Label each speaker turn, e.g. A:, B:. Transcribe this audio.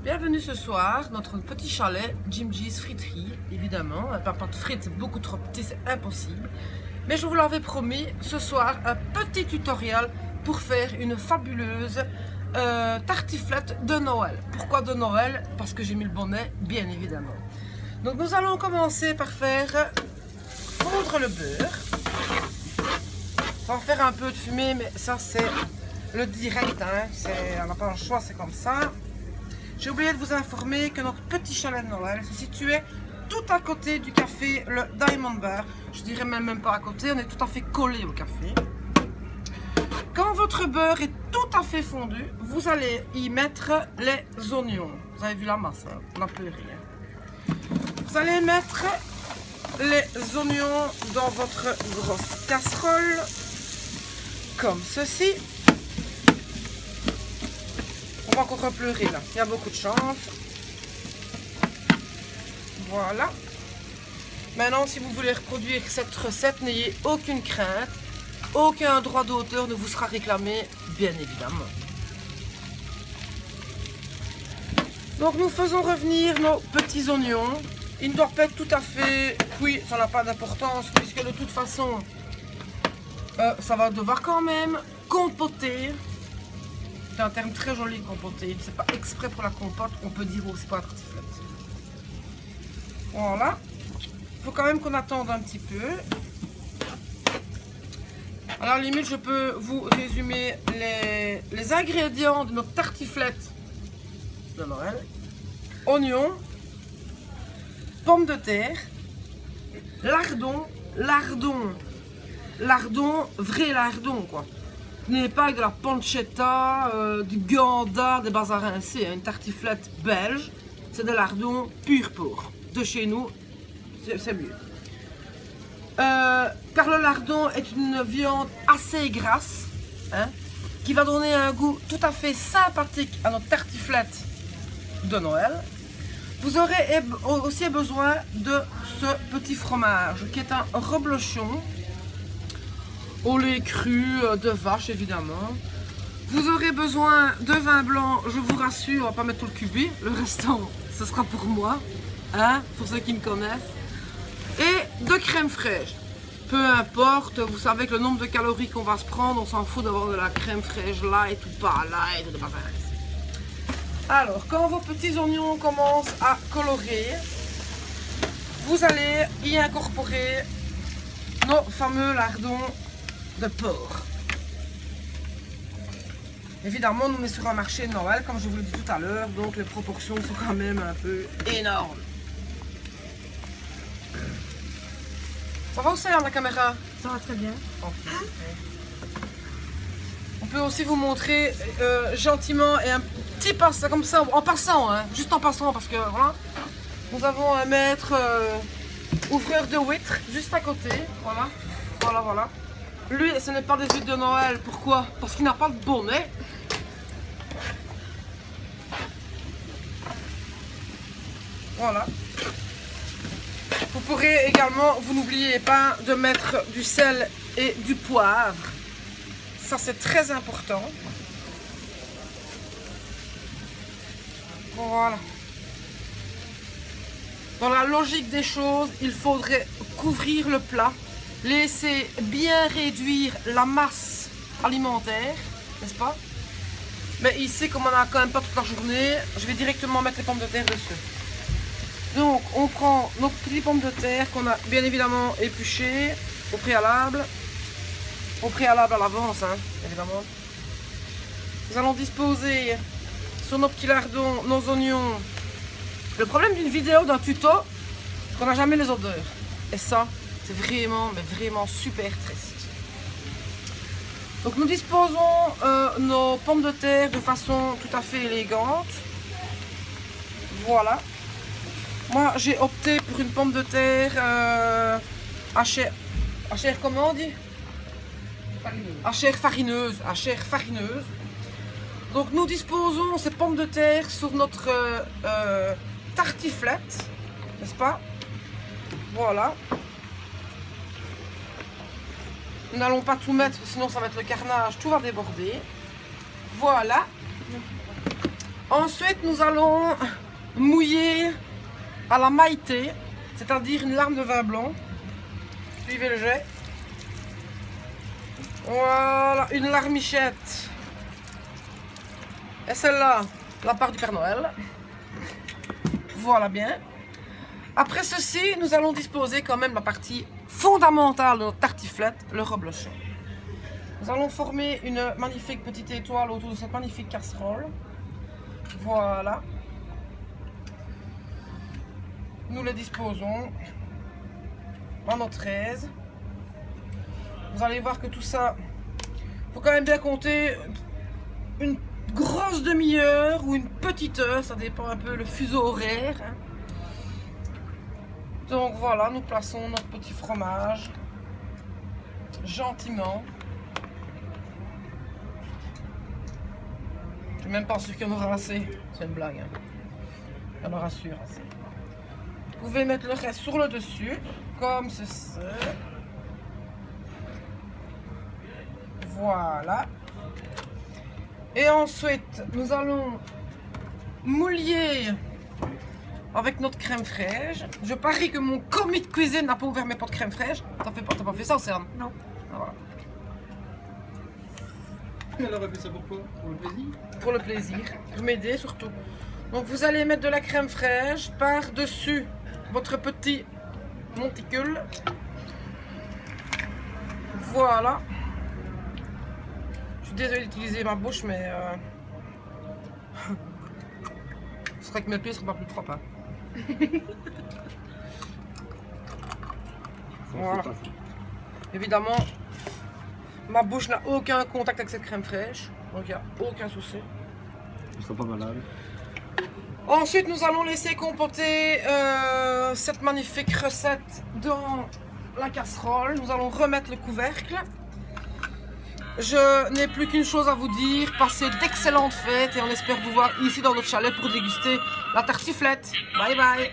A: Bienvenue ce soir, notre petit chalet, Jim G's friterie, évidemment. Un pain de frites beaucoup trop petit, c'est impossible. Mais je vous l'avais promis, ce soir, un petit tutoriel pour faire une fabuleuse tartiflette de Noël. Pourquoi de Noël? Parce que j'ai mis le bonnet, bien évidemment. Donc nous allons commencer par faire fondre le beurre. Ça va faire un peu de fumée, mais ça c'est le direct, hein. On n'a pas le choix, c'est comme ça. J'ai oublié de vous informer que notre petit chalet de Noël se situait tout à côté du café le Diamond Bar. Je dirais même pas à côté, on est tout à fait collé au café. Quand votre beurre est tout à fait fondu, vous allez y mettre les oignons. Vous avez vu la masse, hein, on n'a plus rien. Vous allez mettre les oignons dans votre grosse casserole, comme ceci. On va encore pleurer là, il y a beaucoup de chance. Voilà. Maintenant, si vous voulez reproduire cette recette, n'ayez aucune crainte. Aucun droit d'auteur ne vous sera réclamé, bien évidemment. Donc nous faisons revenir nos petits oignons. Ils ne doivent pas être tout à fait cuits, ça n'a pas d'importance, puisque de toute façon, ça va devoir quand même compoter. C'est un terme très joli, compoter. C'est pas exprès pour la compote, on peut dire aussi pas la tartiflette. Voilà. Il faut quand même qu'on attende un petit peu. À la limite, je peux vous résumer les ingrédients de notre tartiflette de Noël. Oignons, pommes de terre, lardon, vrai lardon quoi. N'est pas avec de la pancetta, du ganda, des bazars ainsi. Une tartiflette belge, c'est de lardon pur pour. De chez nous, c'est mieux. Car le lardon est une viande assez grasse, hein, qui va donner un goût tout à fait sympathique à notre tartiflette de Noël. Vous aurez aussi besoin de ce petit fromage qui est un reblochon au lait cru de vache évidemment. Vous aurez besoin de vin blanc, je vous rassure, on va pas mettre tout le cubi, le restant ce sera pour moi, hein, pour ceux qui me connaissent. Et de crème fraîche. Peu importe, vous savez que le nombre de calories qu'on va se prendre, on s'en fout d'avoir de la crème fraîche light ou pas light, de bazar. Alors, quand vos petits oignons commencent à colorer, vous allez y incorporer nos fameux lardons de porc. Évidemment, nous sommes sur un marché de Noël, comme je vous l'ai dit tout à l'heure, donc les proportions sont quand même un peu énormes. Ça va aussi, hein, la caméra?
B: Ça va très bien.
A: Okay. On peut aussi vous montrer gentiment et un petit passant comme ça, en passant, hein, juste en passant, parce que voilà, nous avons un maître ouvreur de huîtres juste à côté, voilà. Lui, ce n'est pas des huîtres de Noël, pourquoi? Parce qu'il n'a pas de bonnet. Voilà. Vous pourrez également, vous n'oubliez pas de mettre du sel et du poivre. Ça c'est très important. Voilà. Dans la logique des choses, il faudrait couvrir le plat, laisser bien réduire la masse alimentaire, n'est-ce pas? Mais ici, comme on n'a quand même pas toute la journée, je vais directement mettre les pommes de terre dessus. Donc on prend nos petites pommes de terre qu'on a bien évidemment épluchées au préalable à l'avance, hein, évidemment. Nous allons disposer sur nos petits lardons, nos oignons. Le problème d'une vidéo, d'un tuto, c'est qu'on n'a jamais les odeurs. Et ça, c'est vraiment, mais vraiment super triste. Donc nous disposons nos pommes de terre de façon tout à fait élégante. Voilà. Moi, j'ai opté pour une pomme de terre à chair comment on dit? À chair farineuse. Donc nous disposons ces pommes de terre sur notre tartiflette, n'est-ce pas? Voilà. Nous n'allons pas tout mettre, sinon ça va être le carnage, tout va déborder. Voilà. Ensuite, nous allons mouiller à la maïté, c'est-à-dire une larme de vin blanc. Suivez le jet. Voilà, une larmichette. Et celle-là, la part du Père Noël. Voilà bien. Après ceci, nous allons disposer quand même la partie fondamentale de notre tartiflette, le reblochon. Nous allons former une magnifique petite étoile autour de cette magnifique casserole. Voilà. Nous le disposons en notre aise. Vous allez voir que tout ça, il faut quand même bien compter une grosse demi-heure ou une petite heure, ça dépend un peu le fuseau horaire. Donc voilà, nous plaçons notre petit fromage gentiment. Je suis même pas sûr qu'il y en aura assez, c'est une blague. Hein. Il y en aura sûr assez. Vous pouvez mettre le reste sur le dessus, comme ceci. Voilà. Et ensuite, nous allons mouiller avec notre crème fraîche. Je parie que mon commis de cuisine n'a pas ouvert mes pots de crème fraîche. T'as pas fait ça, Océane?
B: Non.
A: Ah, voilà.
C: Elle aurait fait ça pourquoi? Pour le plaisir?
A: Pour le plaisir, pour m'aider surtout. Donc vous allez mettre de la crème fraîche par-dessus votre petit monticule. Voilà. Je suis désolée d'utiliser ma bouche, mais ce serait que mes pieds ne seraient pas plus propres. Hein. Voilà. Évidemment, ma bouche n'a aucun contact avec cette crème fraîche, donc il n'y a aucun souci.
C: Je serais pas malade.
A: Ensuite, nous allons laisser compoter cette magnifique recette dans la casserole. Nous allons remettre le couvercle. Je n'ai plus qu'une chose à vous dire, passez d'excellentes fêtes et on espère vous voir ici dans notre chalet pour déguster la tartiflette. Bye bye!